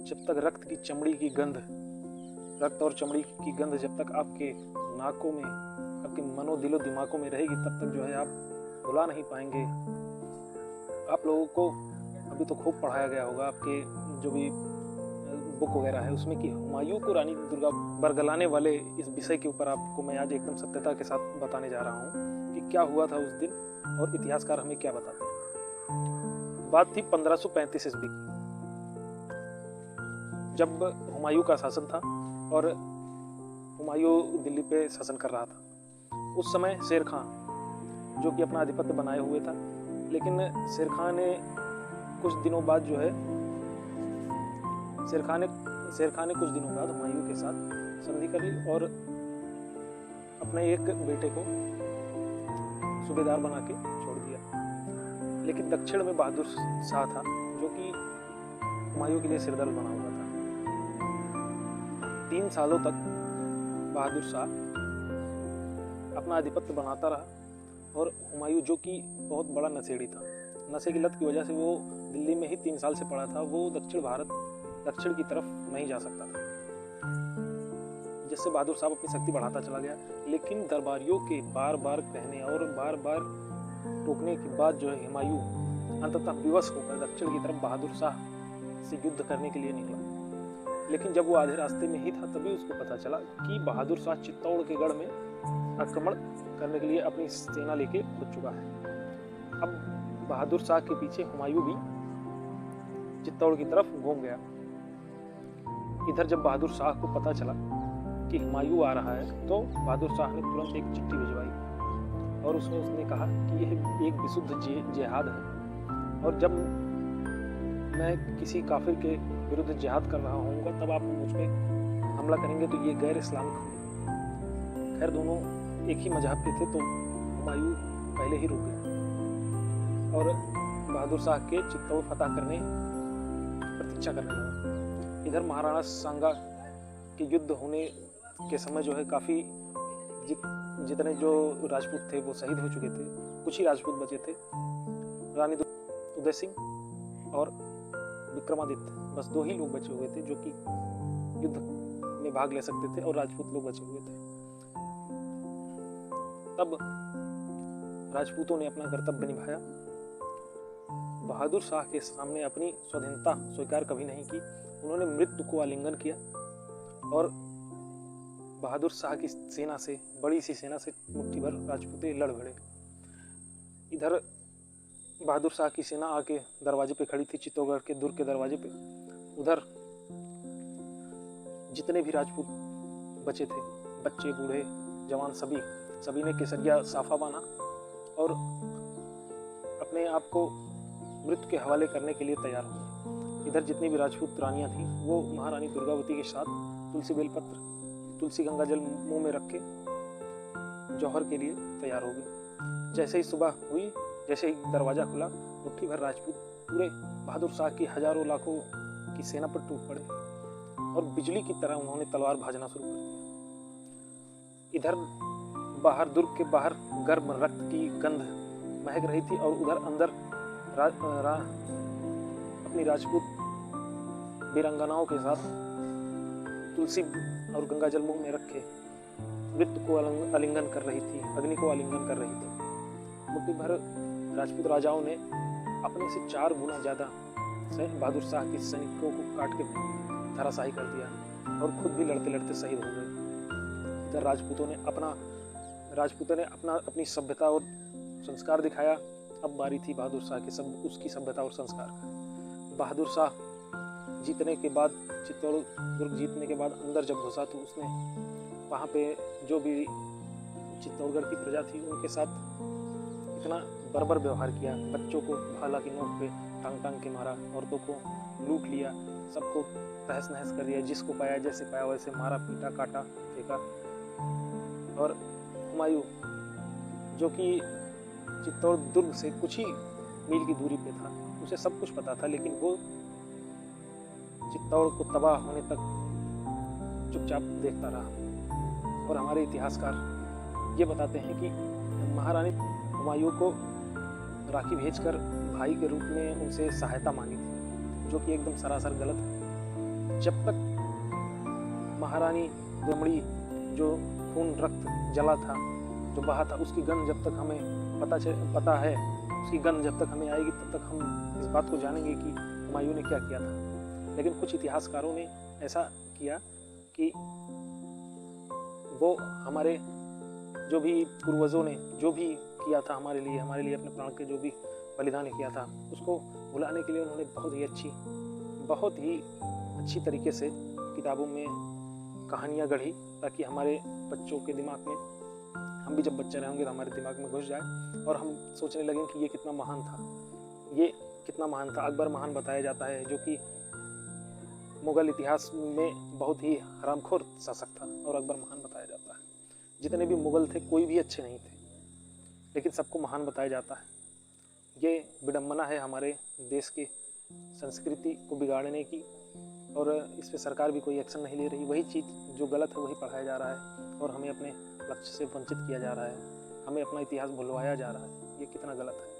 जब तक रक्त की चमड़ी की गंध, रक्त और चमड़ी की गंध जब तक आपके नाकों में, आपके दिलो दिमागों में रहेगी, तब तक जो है आप भुला नहीं पाएंगे। आप लोगों को अभी तो खूब पढ़ाया गया होगा आपके जो भी बुक वगैरह है उसमें कि हुमायूं को रानी दुर्गा बरगलाने वाले इस विषय के ऊपर आपको मैं आज एकदम सत्यता के साथ बताने जा रहा हूँ कि क्या हुआ था उस दिन और इतिहासकार हमें क्या बताते हैं। बात थी 1535 ईस्वी की, जब हुमायूं का शासन था और हुमायूं दिल्ली पे शासन कर रहा था। उस समय शेर खां जो कि अपना आधिपत्य बनाए हुए था, लेकिन शेर खां ने कुछ दिनों बाद जो है शेर खां ने कुछ दिनों बाद हुमायूं के साथ संधि कर ली और अपने एक बेटे को सूबेदार बना के छोड़ दिया। लेकिन दक्षिण में बहादुर शाह था जो कि हुमायूं के लिए सिरदर्द बना हुआ था। 3 सालों तक बहादुर शाह अपना आधिपत्य बनाता रहा और हुमायूं जो कि बहुत बड़ा नशेड़ी था, नशे की लत की वजह से वो दिल्ली में ही 3 साल से पड़ा था, वो दक्षिण की तरफ नहीं जा सकता था, जिससे बहादुर साहब अपनी शक्ति बढ़ाता चला गया। लेकिन दरबारियों के बार बार कहने और बार बार टोकने के बाद जो है हुमायूं अंततः विवश होकर दक्षिण की तरफ बहादुर शाह से युद्ध करने के लिए निकला। लेकिन जब वो आधे रास्ते में ही था तभी उसको पता चला कि बहादुर शाह चित्तौड़ के गढ़ में आक्रमण करने के लिए अपनी सेना लेके पहुंच चुका है। अब बहादुर शाह के पीछे हुमायूं भी चित्तौड़ की तरफ घूम गया। इधर जब बहादुर शाह को पता चला कि हुमायूं आ रहा है तो बहादुर शाह ने तुरंत एक चिट्ठी भिजवाई और उसमें उसने कहा कि यह एक विशुद्ध जिहाद है और जब मैं किसी काफिर के विरुद्ध जिहाद कर रहा होऊंगा तब आप मुझ पे हमला करेंगे तो ये गैर इस्लामिक होगा। खैर दोनों एक ही मजहब के थे तो हुमायूं पहले ही रुक गया और बहादुर शाह के चित्तौड़ फतह करने प्रतीक्षा करने लगा। इधर महाराणा सांगा के युद्ध होने के समय जो है काफ़ी जितने जो राजपूत थे वो शहीद हो चुके थे, कुछ ही राजपूत बचे थे, रानी उदय सिंह और विक्रमादित्य, बस 2 ही लोग बचे हुए थे जो कि युद्ध में भाग ले सकते थे और राजपूत लोग बचे हुए थे। तब राजपूतों ने अपना कर्तव्य निभाया, बहादुर शाह के सामने अपनी स्वाधीनता स्वीकार कभी नहीं की। उन्होंने मृत्यु को आलिंगन किया और बहादुर शाह की सेना से, बड़ी सी सेना से मुट्ठी भर राजपूते लड़ भिड़े। इधर बहादुर शाह की सेना आके दरवाजे पे खड़ी थी, चित्तौड़गढ़ के दुर्ग के दरवाजे पे। उधर जितने भी राजपूत बचे थे, बच्चे बूढ़े जवान, सभी ने केसरिया साफा बांधा और अपने आप को मृत्यु के हवाले करने के लिए तैयार हो गए। इधर जितनी भी राजपूत रानियां थी वो महारानी दुर्गावती के साथ तुलसी बेलपत्र, तुलसी गंगा जल मुंह में रख के जौहर के लिए तैयार हो गई। जैसे ही सुबह हुई, जैसे ही दरवाजा खुला, मुट्ठी भर राजपूत पूरे बहादुर शाह की हजारों लाखों की सेना पर टूट पड़े और बिजली की तरह उन्होंने तलवार भाजना शुरू कर दिया। इधर बाहर, दुर्ग के बाहर गर्म रक्त की गंध महक रही थी और उधर अंदर अपनी राजपूत वीरांगनाओं के साथ तुलसी और गंगा जल मुंह में रखे मृत्यु को आलिंगन कर रही थी, अग्नि को आलिंगन कर रही थी। मुट्ठी भर राजपूत राजाओं ने अपने से 4 गुना ज्यादा बहादुर शाह के सैनिकों को काट के धराशायी कर दिया और खुद भी लड़ते लड़ते शहीद हो गए। इधर राजपूतों ने अपनी सभ्यता और संस्कार दिखाया। अब बारी थी बहादुर शाह के उसकी सभ्यता और संस्कार का। बहादुर शाह जीतने के बाद, चित्तौड़ दुर्ग जीतने के बाद अंदर जब घुसा तो उसने वहाँ पे जो भी चित्तौड़गढ़ की प्रजा थी उनके साथ इतना बर्बर व्यवहार किया। बच्चों को भाला की नोक पे टांग के मारा, औरतों को लूट लिया, सबको तहस नहस कर दिया, जिसको पाया जैसे पाया वैसे मारा, पीटा, काटा, फेंका। और हुमायूं जो कि चित्तौड़ दुर्ग से कुछ ही मील की दूरी पे था, उसे सब कुछ पता था, लेकिन वो चित्तौड़ को तबाह होने तक चुपचाप देखता रहा। और हमारे इतिहासकार ये बताते हैं कि महारानी हुमायूं को राखी भेजकर भाई के रूप में उनसे सहायता मांगी थी, जो कि एकदम सरासर गलत है। जब तक महारानी रुक्मिणी जो खून रक्त जला था, जो बहा था, उसकी गंध जब तक हमें पता है, उसकी गंध जब तक हमें आएगी तब तक हम इस बात को जानेंगे कि हुमायूं ने क्या किया था। लेकिन कुछ इतिहासकारों ने ऐसा किया कि वो हमारे जो भी पूर्वजों ने जो भी किया था हमारे लिए अपने प्राण के जो भी बलिदान किया था, उसको भुलाने के लिए उन्होंने बहुत ही अच्छी तरीके से किताबों में कहानियाँ गढ़ी, ताकि हमारे बच्चों के दिमाग में, हम भी जब बच्चे रहेंगे तो हमारे दिमाग में घुस जाए और हम सोचने लगें कि ये कितना महान था। अकबर महान बताया जाता है, जो कि मुगल इतिहास में बहुत ही हरामखोर शासक था, और अकबर महान बताया जाता है। जितने भी मुगल थे कोई भी अच्छे नहीं थे, लेकिन सबको महान बताया जाता है। ये विडंबना है हमारे देश की संस्कृति को बिगाड़ने की, और इस पर सरकार भी कोई एक्शन नहीं ले रही। वही चीज़ जो गलत है वही पढ़ाया जा रहा है, और हमें अपने लक्ष्य से वंचित किया जा रहा है, हमें अपना इतिहास भुलवाया जा रहा है। ये कितना गलत है।